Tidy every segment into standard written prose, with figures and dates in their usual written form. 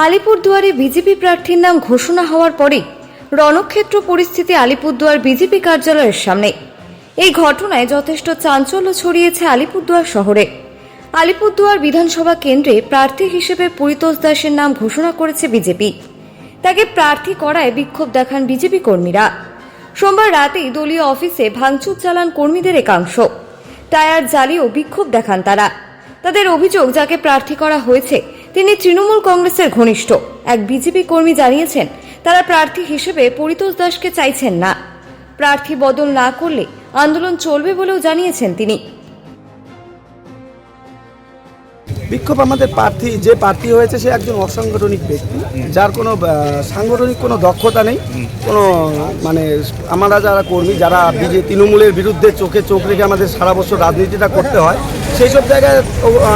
আলিপুরদুয়ারে BJP প্রার্থীর নাম ঘোষণা হওয়ার পরেই রণক্ষেত্র পরিস্থিতি আলিপুরদুয়ার বিজেপি কার্যালয়ের সামনে। এই ঘটনায় যথেষ্ট চাঞ্চল্য ছড়িয়েছে আলিপুরদুয়ার শহরে। আলিপুরদুয়ার বিধানসভা কেন্দ্রে প্রার্থী হিসেবে পরিতোষ দাসের নাম ঘোষণা করেছে বিজেপি। তাকে প্রার্থী করায় বিক্ষোভ দেখান বিজেপি কর্মীরা। সোমবার রাতেই দলীয় অফিসে ভাঙচুর চালান কর্মীদের একাংশ। টায়ার জ্বালিয়েও বিক্ষোভ দেখান তারা। তাদের অভিযোগ, যাকে প্রার্থী করা হয়েছে তিনি তৃণমূল কংগ্রেসের ঘনিষ্ঠ। এক বিজেপি কর্মী জানিয়েছেন, তারা প্রার্থী হিসেবে পরিতোষ দাসকে চাইছেন না। প্রার্থী বদল না করলে আন্দোলন চলবে বলেও জানিয়েছেন তিনি। বিক্ষোভ আমাদের প্রার্থী হয়েছে সে একজন অসাংগঠনিক ব্যক্তি, যার কোনো সাংগঠনিক কোনো দক্ষতা নেই। কোনো আমরা যারা কর্মী, যারা তৃণমূলের বিরুদ্ধে চোখে চোখ রেখে আমাদের সারা বছর রাজনীতিটা করতে হয়, সেই সব জায়গায়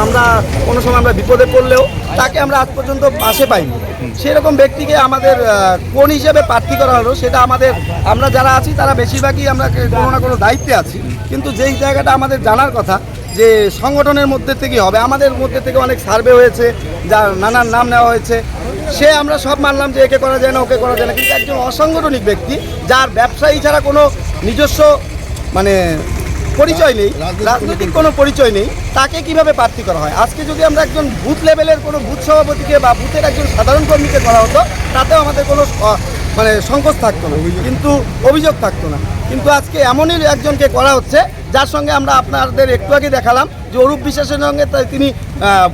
আমরা কোনো সময় আমরা বিপদে পড়লেও তাকে আমরা আজ পর্যন্ত পাশে পাইনি। সেরকম ব্যক্তিকে আমাদের কোন হিসেবে প্রার্থী করা হলো, সেটা আমরা যারা আছি তারা বেশিরভাগই আমরা কোনো না কোনো দায়িত্বে আছি। কিন্তু যেই জায়গাটা আমাদের জানার কথা যে সংগঠনের মধ্যে থেকে হবে, আমাদের মধ্যে থেকে অনেক সার্ভে হয়েছে, যার নানান নাম নেওয়া হয়েছে, সে আমরা সব মানলাম যে একে করা যায় না, ওকে করা যায় না। কিন্তু একজন অসাংগঠনিক ব্যক্তি, যার ব্যবসায়ী ছাড়া কোনো নিজস্ব পরিচয় নেই, রাজনৈতিক কোনো পরিচয় নেই, তাকে কিভাবে প্রার্থী করা হয়? আজকে যদি আমরা একজন বুথ লেভেলের কোনো বুথ সভাপতিকে বা বুথের একজন সাধারণ কর্মীকে করা হতো, তাতেও আমাদের কোনো সংকোচ থাকতো না, কিন্তু অভিযোগ থাকতো না। কিন্তু আজকে এমনই একজনকে করা হচ্ছে, যার সঙ্গে আমরা আপনাদের একটু আগে দেখালাম যে অরূপ বিশ্বাসের সঙ্গে তিনি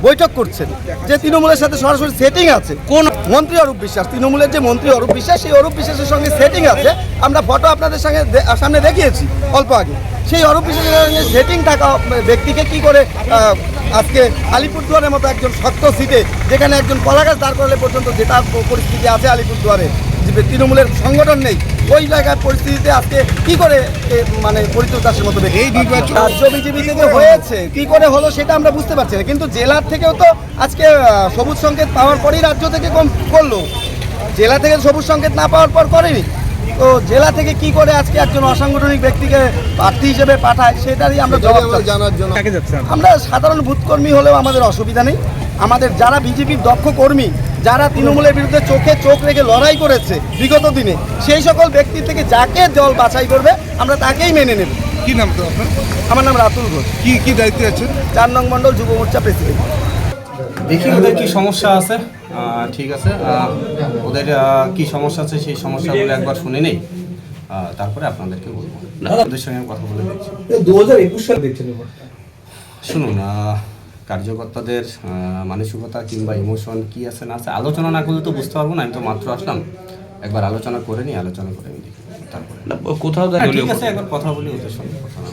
বৈঠক করছেন, যে তৃণমূলের সাথে সরাসরি সেটিং আছে। কোন মন্ত্রী অরূপ বিশ্বাস, তৃণমূলের যে মন্ত্রী অরূপ বিশ্বাস, সেই অরূপ বিশ্বাসের সঙ্গে সেটিং আছে। আমরা ফটো আপনাদের সামনে দেখিয়েছি অল্প আগে। সেই অরূপ বিশ্বাসের সঙ্গে সেটিং থাকা ব্যক্তিকে কি করে আজকে আলিপুরদুয়ারের মতো একজন শক্ত সিটে, যেখানে একজন কলাগাছ দাঁড় করলে পর্যন্ত যেটা পরিস্থিতি আছে আলিপুরদুয়ারে, তৃণমূলের সংগঠন নেই, ওই জায়গার পরিস্থিতিতে আজকে কি করে পরিতোষ দাসের মতো এই নির্বাচন রাজ্য বিজেপি থেকে হয়েছে, কি করে হলো সেটা আমরা বুঝতে পারছি না। কিন্তু জেলার থেকেও তো আজকে সবুজ সংকেত পাওয়ার পরই রাজ্য থেকে করলো, জেলা থেকে সবুজ সংকেত না পাওয়ার পর করেনি। তো জেলা থেকে কি করে আজকে একজন অসাংগঠনিক ব্যক্তিকে প্রার্থী হিসেবে পাঠায়, সেটারই আমরা জবাব জানার জন্য আমরা সাধারণ বুথকর্মী হলেও আমাদের অসুবিধা নেই। আমাদের যারা বিজেপির দক্ষ কর্মী, যারা তৃণমূলের বিরুদ্ধে চোখে চোখ রেখে লড়াই করেছে বিগত দিনে, সেই সকল ব্যক্তি থেকে যাকে দল বাছাই করবে আমরা তাকেই মেনে নেব। কি নাম তো আপনার? আমার নাম রাতুল ঘোষ। কি দায়িত্বে আছেন? 4 নং মণ্ডল যুব মোর্চা প্রেসিডেন্ট। দেখি ওদের কি সমস্যা আছে। ঠিক আছে, ওদের কি সমস্যা আছে সেই সমস্যাগুলো একবার শুনে নেই, তারপরে আপনাদেরকে বলবো। ওদের সঙ্গে কথা বলে দেখছি। 2021 সালে দেখছেন শুনুন, কার্যকর্তাদের মানসিকতা কিংবা ইমোশন কি আছে না আছে আলোচনা না করলে তো বুঝতে পারবো না। আমি তো মাত্র আসলাম, একবার আলোচনা করে নিই, আলোচনা করে আমি দেখি তারপরে। কোথাও ঠিক আছে, একবার কথা বলি ওদের সঙ্গে, কথা না